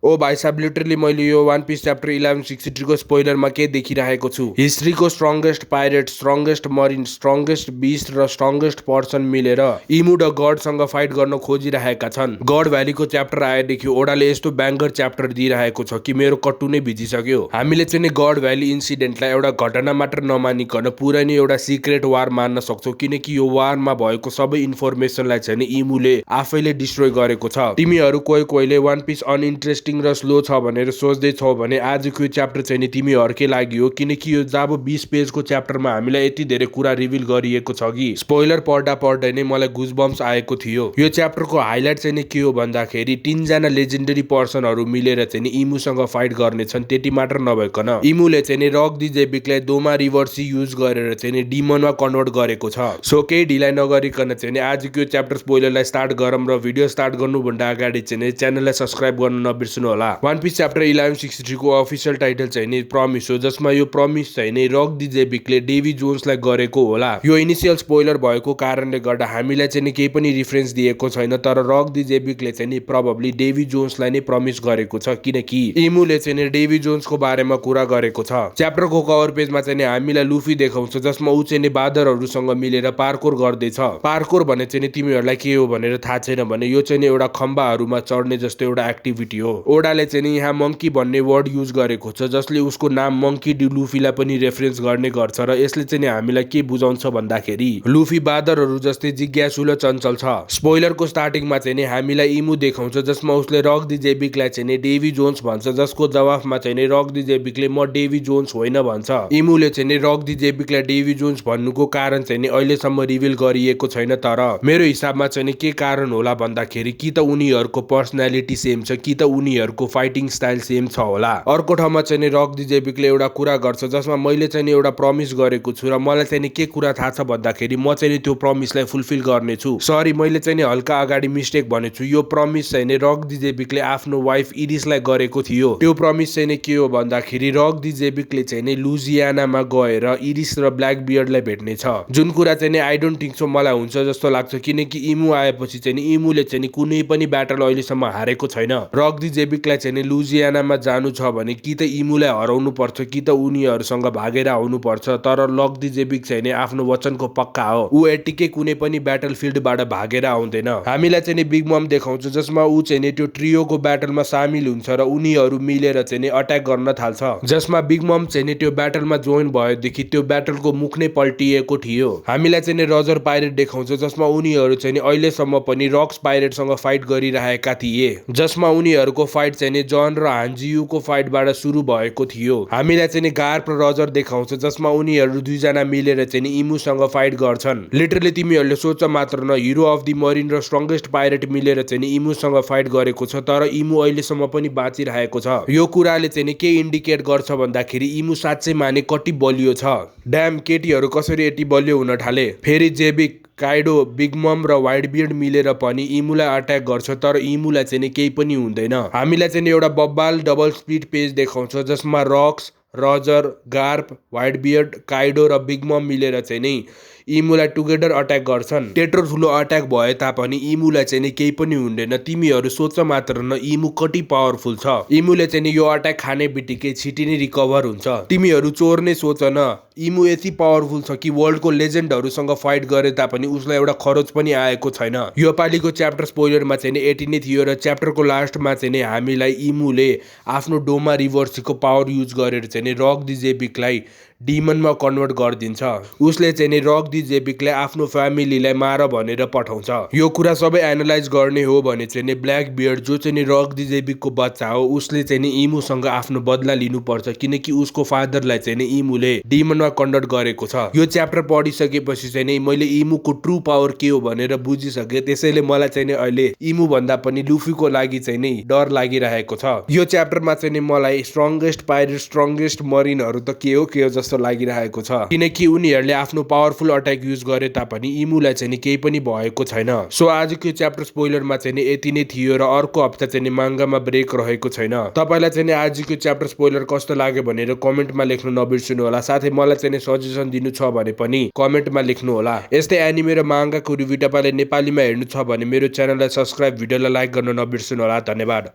ओ भाइ साहब लिटरली मैले यो वान पिस च्याप्टर 1163 को स्पोइलरमा के देखिरहेको छु, हिस्ट्रीको strongest pirate, strongest marine, strongest beast र स्ट्रङ्गेस्ट पर्सन मिलेर इमु र गडसँग फाइट गर्न खोजिरहेका छन्। गड भ्यालीको च्याप्टर आएदेखि ओडाले यस्तो ब्याङ्गर च्याप्टर दिइरहेको छ कि मेरो कट्टु नै भिजिसक्यो। हामीले चाहिँ गड भ्याली इन्सिडेन्टलाई एउटा घटना मात्र नमानिकन पुरै नै एउटा सिक्रेट वार मान्न सक्छौ, किनकि यो वारमा भएको सबै इन्फर्मेसनलाई चाहिँ इमुले आफैले डिस्ट्रोय गरेको छ। तिमीहरू कोहीले वान पिस अनइन्ट्रेस्टिङ र स्लो छ भनेर सोच्दैछौ भने आजको च्याप्टर चाहिँ तिमीहरूकै लागि हो, किनकि यो जब 20 पेजको च्याप्टरमा हामीलाई यति धेरै कुरा रिभिल गरिएको छ कि स्पोइलर पढ्दै नै मलाई गुजबम्स आएको थियो। यो च्याप्टरको हाइलाइट चाहिँ के हो भन्दाखेरि 3 जना लेजेन्डरी पर्सनहरू मिलेर चाहिँ इमुसँग फाइट गर्नेछन्। त्यति मात्र नभइकन इमुले चाहिँ रक दी जेबिकलाई दोमा रिभर्सी युज गरेर चाहिँ डिमनमा कन्भर्ट गरेको छ। सो केही ढिलाइ नगरिकन चाहिँ आजको च्याप्टर स्पोइलरलाई स्टार्ट गरौँ र भिडियो स्टार्ट गर्नुभन्दा अगाडि चाहिँ च्यानललाई सब्स्क्राइब गर्न नबिर्सनु होला। वान पिस च्याप्टर 1163 को अफिसियल टाइटल चाहिँ प्रमिस हो, जसमा यो प्रमिस चाहिँ रक दी जेबिकले डेभी जोन्सलाई गरेको होला। यो इनिसियल स्पोइलर भएको कारणले गर्दा हामीलाई चाहिँ केही पनि रिफरेन्स दिएको छैन, तर रक दी जेबिकले चाहिँ प्रोबब्ली डेभी जोन्सलाई नै प्रमिस गरेको छ, किनकि इमुले चाहिँ डेभी जोन्सको बारेमा कुरा गरेको छ। च्याप्टरको कभर पेजमा चाहिँ हामीलाई लुफी देखाउँछ, जसमा ऊ चाहिँ बादरहरूसँग मिलेर पार्कोर गर्दैछ। पार्कोर भने चाहिँ तिमीहरूलाई के हो भनेर थाहा छैन भने यो चाहिँ एउटा खम्बाहरूमा चढ्ने जस्तो एउटा एक्टिभिटी हो। ओडाले चाहिँ यहाँ मंकी भन्ने वर्ड युज गरेको छ, जसले उसको नाम मंकी डी लुफीलाई पनि रेफरेन्स गर्ने गर्छ र यसले चाहिँ हामीलाई के बुझाउँछ भन्दाखेरि लुफी बादरहरू जस्तै जिज्ञासु र चञ्चल छ। स्पोइलरको स्टार्टिङमा चाहिँ हामीलाई इमु देखाउँछ, जसमा उसले रक दी जेबिकलाई चाहिँ डेभी जोन्स भन्छ, जसको जवाफमा चाहिँ रक दी जेबिकले म डेभी जोन्स होइन भन्छ। इमुले चाहिँ रक दी जेबिकलाई डेभी जोन्स भन्नुको कारण चाहिँ अहिलेसम्म रिभिल गरिएको छैन, तर मेरो हिसाबमा चाहिँ के कारण होला भन्दाखेरि कि त उनीहरूको पर्सनालिटी सेम छ, कि त उनीहरूको फाइटिङ स्टाइल सेम छ होला। अर्को ठाउँमा चाहिँ रक दी जेबिकले एउटा कुरा गर्छ, जसमा मैले चाहिँ एउटा प्रमिस गरेको छु र मलाई चाहिँ के कुरा थाहा छ भन्दाखेरि म चाहिँ त्यो प्रमिसलाई फुलफिल गर्नेछु। सरी, मैले चाहिँ हल्का अगाडि मिस्टेक भनेछु। यो प्रमिस चाहिँ रक दी जेबिकले आफ्नो वाइफ इरिसलाई गरेको थियो। त्यो प्रमिस चाहिँ के हो भन्दाखेरि रक दी जेबिकले चाहिँ लुजियानामा गएर इरिस र ब्ल्याक बियर्डलाई भेट्ने छ, जुन कुरा चाहिँ आई डोन्ट थिंक सो मलाई हुन्छ जस्तो लाग्छ, किनकि इमु आएपछि चाहिँ इमुले चाहिँ कुनै पनि ब्याटल अहिलेसम्म हारेको छैन। रक दी जेबिकलाई चाहिँ लुजियानामा जानु छ भने कि त इमुलाई हराउनु पर्छ कि त उनीहरूसँग भागेर आउनु पर्छ, तर रक दी जेबिक चाहिँ आफ्नो वचनको पक्का हो। ऊ यतिकै कुनै पनि ब्याटल फिल्डबाट भागेर आउँदैन। हामीलाई चाहिँ बिग मम देखाउँछ, जसमा ऊ चाहिँ त्यो ट्रियोको ब्याटलमा सामेल हुन्छ र उनीहरू मिलेर चाहिँ अट्याक गर्न थाल्छ, जसमा बिग मम चाहिँ त्यो ब्याटलमा जोइन भएदेखि त्यो ब्याटलको मुख नै पल्टिएको थियो। हामीलाई चाहिँ रजर पाइरेट देखाउँछ, जसमा उनीहरू चाहिँ अहिलेसम्म पनि रक्स पाइरेटसँग फाइट गरिरहेका थिए, जसमा उनीहरूको फाइट चाहिँ जन र हान्जियुको फाइटबाट सुरु भएको थियो। हामीलाई चाहिँ गार्प र रजर देखाउँछ, जसमा उनीहरू दुईजना मिलेर चाहिँ इमुसँग फाइट गर्छन्। लिटरली तिमीहरूले सोच मात्र न, हिरो अफ द मरिन र स्ट्रङ्गेस्ट पाइरेट मिलेर चाहिँ इमुसँग फाइट गरेको छ, तर इमु अहिलेसम्म पनि बाँचिरहेको छ। यो कुराले चाहिँ के इन्डिकेट गर्छ भन्दाखेरि इमु साँच्चै माने कति बलियो छ। ड्याम, केटीहरू कसरी यति बलियो हुन थाले। फेरि जेबिक, काइडो, बिग मम र व्हाइट बियर्ड मिलेर पनि इमुलाई अट्याक गर्छ, तर इमुलाई चाहिँ केही पनि हुँदैन। हामीलाई चाहिँ एउटा बब्बाल डबल स्पिड पेज देखाउँछ, जसमा Rocks, Roger, Garp, Whitebeard, Kaido र बिग मम मिलेर चाहिँ इमुलाई टुगेदर अट्याक गर्छन्। त्यत्रो ठुलो अट्याक भए तापनि इमुलाई चाहिँ केही पनि हुँदैन। तिमीहरू सोच मात्र न, इमु कति पावरफुल छ। इमुले चाहिँ यो अट्याक खाने बित्तिकै छिटी नै रिकभर हुन्छ। तिमीहरू चोर नै सोच न, इमु यति पावरफुल छ कि वर्ल्डको लेजेन्डहरूसँग फाइट गरे तापनि उसलाई एउटा खरोच पनि आएको छैन। यो पालिको च्याप्टर स्पोइलरमा चाहिँ यति नै थियो र च्याप्टरको लास्टमा चाहिँ हामीलाई इमुले आफ्नो डोमा रिभर्सीको पावर युज गरेर चाहिँ रक दी जेबिकलाई डिमनमा कन्भर्ट गरिदिन्छ। उसले चाहिँ रक दी जेबिकलाई आफ्नो फ्यामिलीलाई मार भनेर पठाउँछ। यो कुरा सबै एनालाइज गर्ने हो भने चाहिँ ब्ल्याक बियर्ड, जो चाहिँ रक दी जेबिकको बच्चा हो, उसले चाहिँ इमुसँग आफ्नो बदला लिनुपर्छ, किनकि उसको फादरलाई चाहिँ इमुले डिमनमा कन्भर्ट गरेको छ। यो च्याप्टर पढिसकेपछि चाहिँ मैले इमुको ट्रु पावर के हो भनेर बुझिसकेँ, त्यसैले मलाई चाहिँ अहिले इमु भन्दा पनि लुफीको लागि चाहिँ डर लागिरहेको छ। यो च्याप्टरमा चाहिँ मलाई स्ट्रङ्गेस्ट पाइरेट, स्ट्रङ्गेस्ट मरिनहरू त के हो जस्तो लागिरहेको छ, किनकि उनीहरूले आफ्नो पावरफुल अट्याक युज गरे तापनि इमुलाई चाहिँ केही पनि भएको छैन। सो आजको च्याप्टर स्पोइलरमा चाहिँ यति नै थियो र अर्को हप्ता चाहिँ मांगामा ब्रेक रहेको छैन। तपाईलाई चाहिँ आजको च्याप्टर स्पोइलर कस्तो लाग्यो भनेर कमेन्टमा लेख्नु नबिर्सनु होला। साथै मलाई चाहिँ सजेसन दिनु छ भने पनि कमेन्टमा लेख्नु होला। यस्तै एनिमे र मांगाको रिभ्यू तपाईले नेपालीमा हेर्नु छ भने मेरो च्यानललाई सब्स्क्राइब, भिडियोलाई लाइक गर्न नबिर्सनु होला। धन्यवाद।